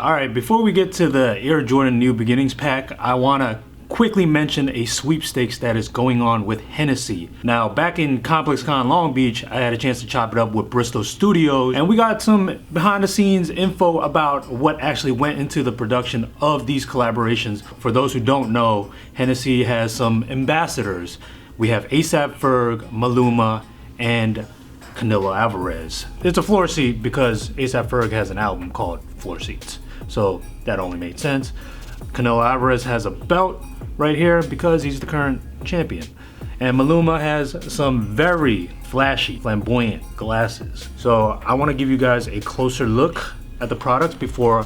All right, before we get to the Air Jordan New Beginnings pack, I want to quickly mention a sweepstakes that is going on with Hennessy. Now, back in Complex Con Long Beach, I had a chance to chop it up with Bristol Studio, and we got some behind the scenes info about what actually went into the production of these collaborations. For those who don't know, Hennessy has some ambassadors. We have A AP Ferg, Maluma, and Canelo Alvarez. It's a floor seat because A AP Ferg has an album called Floor Seats, so that only made sense. Canelo Alvarez has a belt right here because he's the current champion. And Maluma has some very flashy, flamboyant glasses. So I want to give you guys a closer look at the products before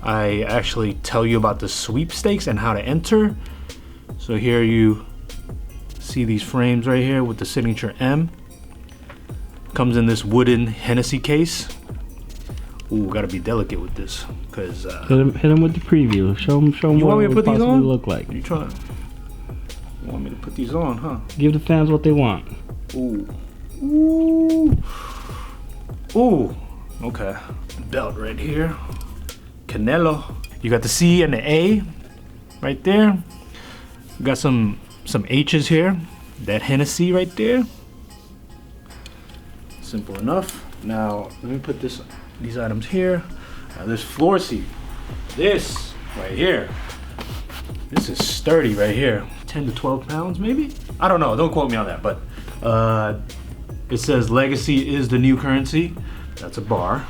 I actually tell you about the sweepstakes and how to enter. So here you see these frames right here with the signature M. Comes in this wooden Hennessy case. Ooh, gotta be delicate with this, cause hit him with the preview. Show him you what want me it to would put these possibly on? look like. You want me to put these on, huh? Give the fans what they want. Ooh, ooh, ooh. Okay, belt right here. Canelo. You got the C and the A right there. We got some H's here. That Hennessy right there. Simple enough. Now let me put these items here. Now this floor seat, this right here, this is sturdy right here. 10 to 12 pounds maybe? I don't know, don't quote me on that, but it says legacy is the new currency. That's a bar.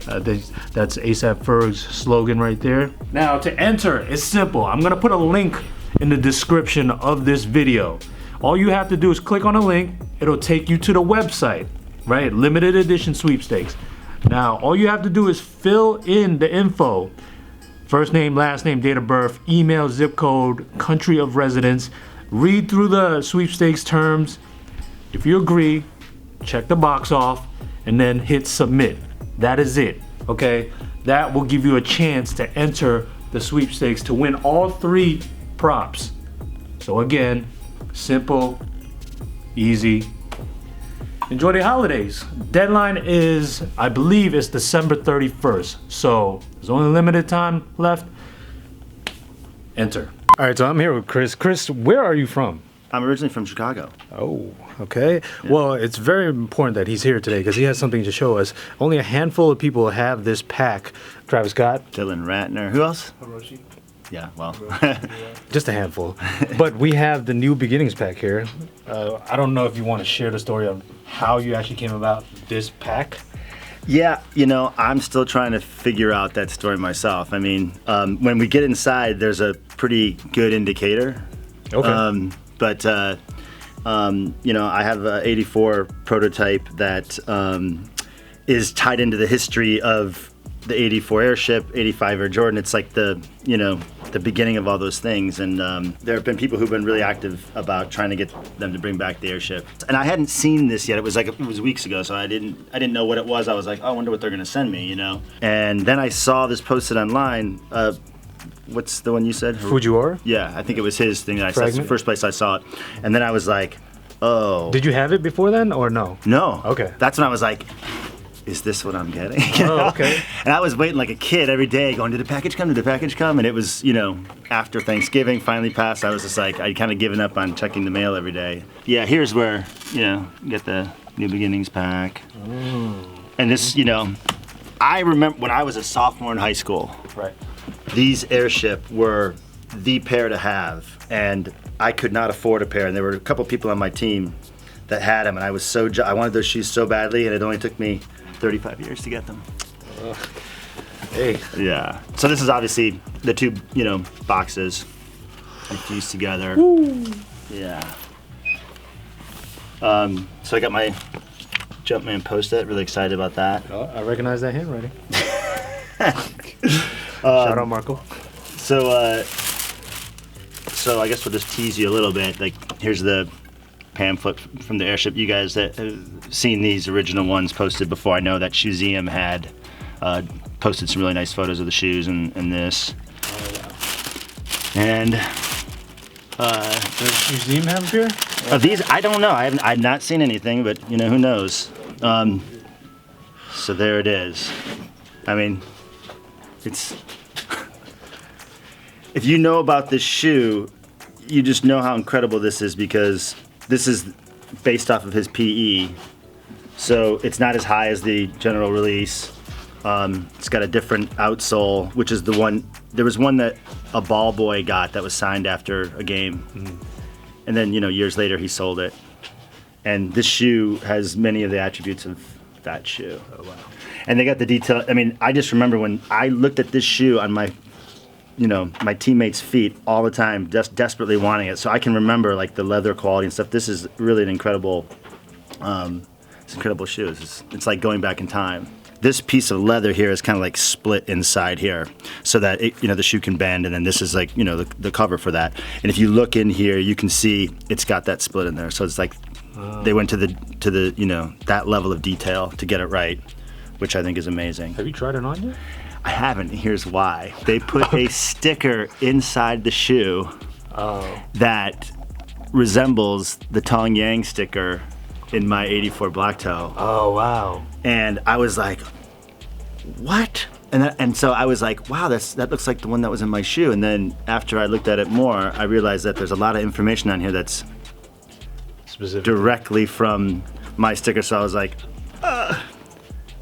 That's A AP Ferg's slogan right there. Now to enter, it's simple. I'm gonna put a link in the description of this video. All you have to do is click on a link. It'll take you to the website, right? Limited edition sweepstakes. Now, all you have to do is fill in the info. First name, last name, date of birth, email, zip code, country of residence. Read through the sweepstakes terms. If you agree, check the box off and then hit submit. That is it, okay? That will give you a chance to enter the sweepstakes to win all 3 props. So again, simple, easy. Enjoy the holidays. Deadline is, I believe, it's December 31st. So there's only limited time left. Enter. All right, so I'm here with Chris. Chris, where are you from? I'm originally from Chicago. Oh, okay. Yeah. Well, it's very important that he's here today because he has something to show us. Only a handful of people have this pack. Travis Scott. Dylan Ratner. Who else? Hiroshi. Yeah, well. Just a handful. But we have the New Beginnings pack here. I don't know if you want to share the story of how you actually came about this pack. Yeah, you know, I'm still trying to figure out that story myself. I mean, when we get inside, there's a pretty good indicator. Okay. But you know, I have an 84 prototype that is tied into the history of the 84 airship, 85 Air Jordan. It's like the, you know, the beginning of all those things. And there have been people who've been really active about trying to get them to bring back the airship. And I hadn't seen this yet. It was weeks ago, so I didn't know what it was. I was like, oh, I wonder what they're gonna send me, you know? And then I saw this posted online. What's the one you said? Fujiwara? Yeah, I think it was his thing that I saw. It's the first place I saw it. And then I was like, oh. Did you have it before then or no? No. Okay. That's when I was like, is this what I'm getting? You know? Oh, okay. And I was waiting like a kid every day going, did the package come? Did the package come? And it was, you know, after Thanksgiving finally passed, I was just like, I'd kind of given up on checking the mail every day. Yeah, here's where, you know, you get the New Beginnings pack. And this, you know, I remember when I was a sophomore in high school. Right. These airship were the pair to have, and I could not afford a pair. And there were a couple people on my team that had them, and I was I wanted those shoes so badly, and it only took me 35 years to get them. Hey. Yeah. So this is obviously the 2, you know, boxes fused together. Woo. Yeah. So I got my Jumpman post-it. Really excited about that. Oh, I recognize that handwriting. Shout out Marco. So I guess we'll just tease you a little bit. Like, here's the pamphlet from the airship. You guys that have seen these original ones posted before, I know that Shoeseum had posted some really nice photos of the shoes and this. Oh, yeah. And does Shoeseum have here? these, I don't know. I've not seen anything, but you know, who knows? So there it is. I mean, It's if you know about this shoe, you just know how incredible this is because this is based off of his PE. So it's not as high as the general release. It's got a different outsole, which is the one. There was one that a ball boy got that was signed after a game, and then years later he sold it. And this shoe has many of the attributes of that shoe. Oh wow! And they got the detail. I mean, I just remember when I looked at this shoe on my, my teammates' feet all the time, just desperately wanting it. So I can remember like the leather quality and stuff. This is really an incredible, it's incredible shoes. It's like going back in time. This piece of leather here is kind of like split inside here, so that the shoe can bend, and then this is like the cover for that. And if you look in here, you can see it's got that split in there. So it's like they went to the that level of detail to get it right, which I think is amazing. Have you tried it on yet? I haven't. Here's why. They put a sticker inside the shoe that resembles the Tong Yang sticker in my '84 black toe. Oh wow! And I was like, what? And so I was like, wow, that looks like the one that was in my shoe. And then after I looked at it more, I realized that there's a lot of information on here that's directly from my sticker. So I was like,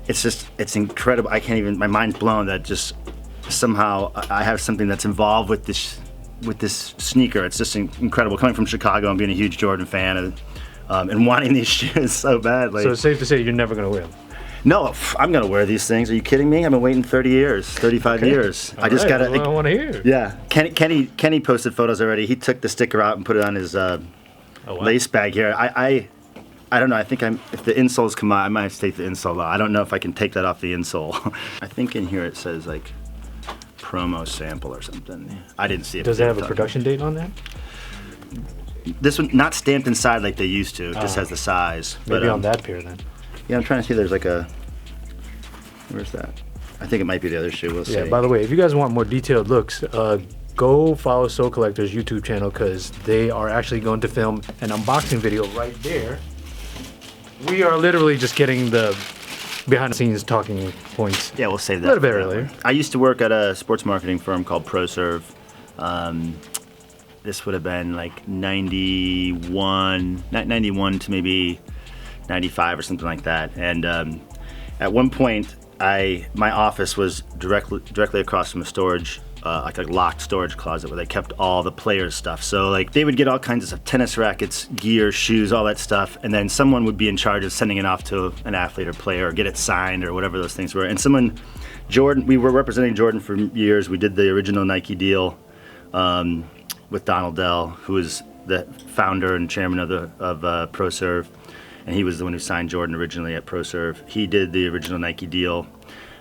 it's incredible. I can't even, my mind's blown that just somehow I have something that's involved with this sneaker. It's just incredible. Coming from Chicago and being a huge Jordan fan and wanting these shoes so badly. So it's safe to say you're never gonna wear them. No, I'm gonna wear these things. Are you kidding me? I've been waiting 30 years, 35 years. I just gotta. I want to hear. Yeah, Kenny posted photos already. He took the sticker out and put it on his lace bag here. I don't know. I think if the insoles come out, I might have to take the insole out. I don't know if I can take that off the insole. I think in here it says like promo sample or something. I didn't see it. Does it have a production date on that? This one not stamped inside like they used to. It just has the size. Maybe on that pair then. Yeah, I'm trying to see. There's like a. Where's that? I think it might be the other shoe. We'll see. Yeah. By the way, if you guys want more detailed looks, go follow Soul Collector's YouTube channel because they are actually going to film an unboxing video right there. We are literally just getting the behind-the-scenes talking points. Yeah, we'll save that a little bit earlier. I used to work at a sports marketing firm called ProServe. This would have been like 91 to maybe 95 or something like that. And at one point, my office was directly across from a storage, like a locked storage closet where they kept all the players' stuff. So like they would get all kinds of tennis rackets, gear, shoes, all that stuff, and then someone would be in charge of sending it off to an athlete or player or get it signed or whatever those things were. And Jordan, we were representing Jordan for years. We did the original Nike deal with Donald Dell, who was the founder and chairman of ProServe. And he was the one who signed Jordan originally at ProServe. He did the original Nike deal.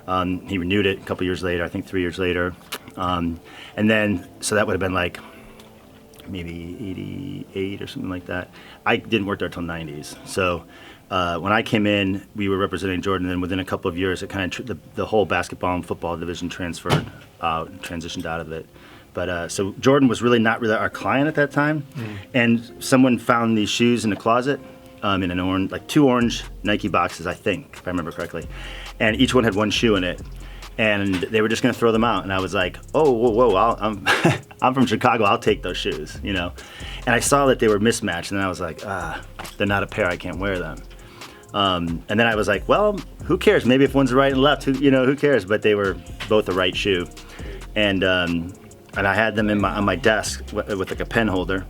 He renewed it a couple years later, I think 3 years later. And then, so that would have been like maybe 88 or something like that. I didn't work there till 90s. So when I came in, we were representing Jordan, and within a couple of years, it kind of the whole basketball and football division transitioned out of it. But so Jordan was really not really our client at that time. And someone found these shoes in the closet. In an orange, like 2 orange Nike boxes, I think, if I remember correctly, and each one had 1 shoe in it, and they were just gonna throw them out, and I was like, oh, whoa, I'm I'm from Chicago, I'll take those shoes, and I saw that they were mismatched, and I was like, they're not a pair, I can't wear them, and then I was like, well, who cares? Maybe if one's right and left, who cares? But they were both the right shoe, and I had them on my desk with like a pen holder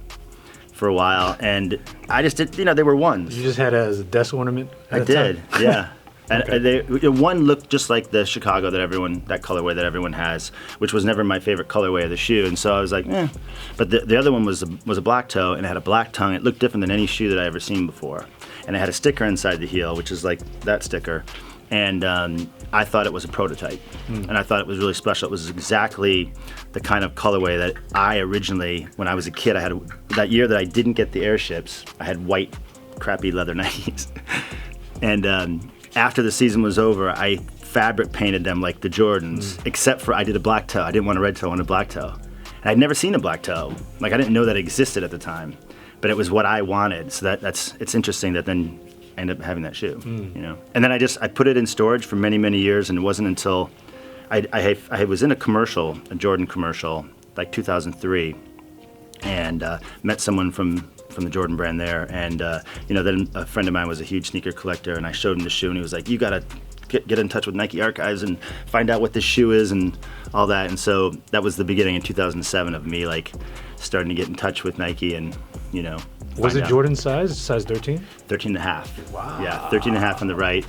for a while, and I just did, they were ones. You just had it as a desk ornament? I did, yeah. And Okay. one looked just like the Chicago that colorway that everyone has, which was never my favorite colorway of the shoe, and so I was like, eh. But the other one was a black toe, and it had a black tongue. It looked different than any shoe that I ever seen before, and it had a sticker inside the heel, which is like that sticker. And I thought it was a prototype, and I thought it was really special. It was exactly the kind of colorway that I originally, when I was a kid, I had that year that I didn't get the airships, I had white, crappy leather Nikes. And after the season was over, I fabric painted them like the Jordans, except for I did a black toe. I didn't want a red toe, I wanted a black toe. And I'd never seen a black toe. Like I didn't know that existed at the time, but it was what I wanted. So it's interesting that then I ended up having that shoe, And then I put it in storage for many, many years, and it wasn't until I was in a commercial, a Jordan commercial, like 2003, and met someone from the Jordan brand there, and then a friend of mine was a huge sneaker collector, and I showed him the shoe, and he was like, "You gotta get in touch with Nike Archives and find out what this shoe is and all that." And so that was the beginning in 2007 of me like starting to get in touch with Nike and Was it Jordan size 13? 13 and a half. Wow. Yeah, 13 and a half on the right,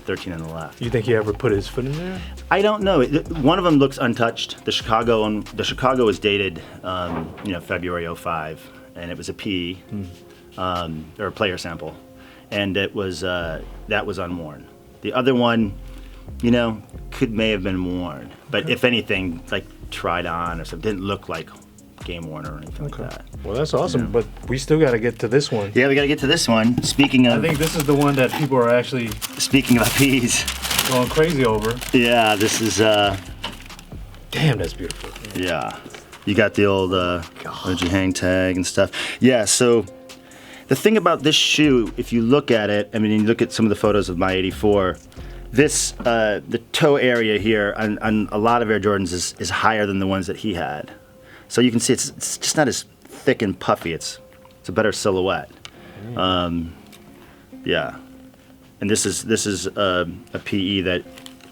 13 on the left. You think he ever put his foot in there? I don't know. One of them looks untouched. The Chicago was dated, February 05, and it was a PE, or a player sample, and it was that was unworn. The other one, may have been worn, but if anything, like tried on or something, didn't look like game worn or anything like that. Well, that's awesome, but we still got to get to this one. Yeah, we got to get to this one. Speaking of, I think this is the one that people are actually speaking of IPs, going crazy over. Yeah, this is. Damn, that's beautiful. Yeah, you got the old OG hang tag and stuff. Yeah, so the thing about this shoe, if you look at it, I mean, you look at some of the photos of my '84. This the toe area here on a lot of Air Jordans is higher than the ones that he had. So you can see it's just not as thick and puffy. It's a better silhouette. Yeah, and this is a PE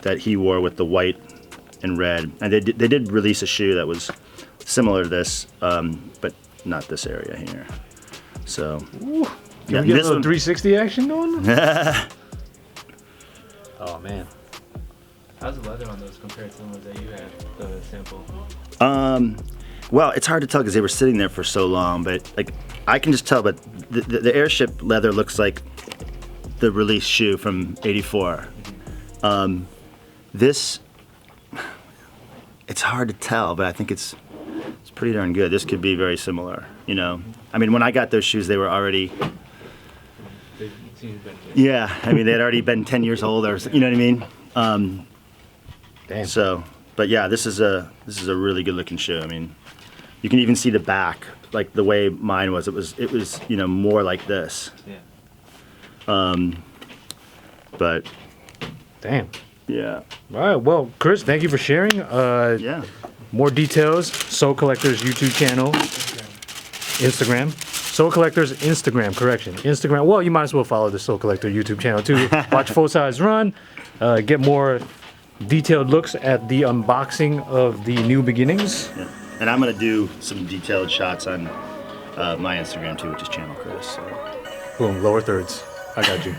that he wore with the white and red. And they did release a shoe that was similar to this, but not this area here. So Can we get a little 360 action going? Oh man. How's the leather on those compared to the ones that you had, the sample? Well, it's hard to tell because they were sitting there for so long, but like I can just tell. But the airship leather looks like the release shoe from '84. This, it's hard to tell, but I think it's pretty darn good. This could be very similar. I mean, when I got those shoes, they were already. Yeah, I mean, they'd already been 10 years old, or you know what I mean. Damn. So, but yeah, this is a really good looking shoe. I mean, you can even see the back, like the way mine was. It was more like this. Yeah. But Damn. yeah. All right. Well, Chris, thank you for sharing. Yeah. More details. Soul Collector's YouTube channel, Instagram. Soul Collector's Instagram. Correction. Instagram. Well, you might as well follow the Soul Collector YouTube channel too. Watch Full Size Run. Get more detailed looks at the unboxing of the New Beginnings. Yeah. And I'm gonna do some detailed shots on my Instagram too, which is Channel Chris. So. Boom. Lower thirds. I got you.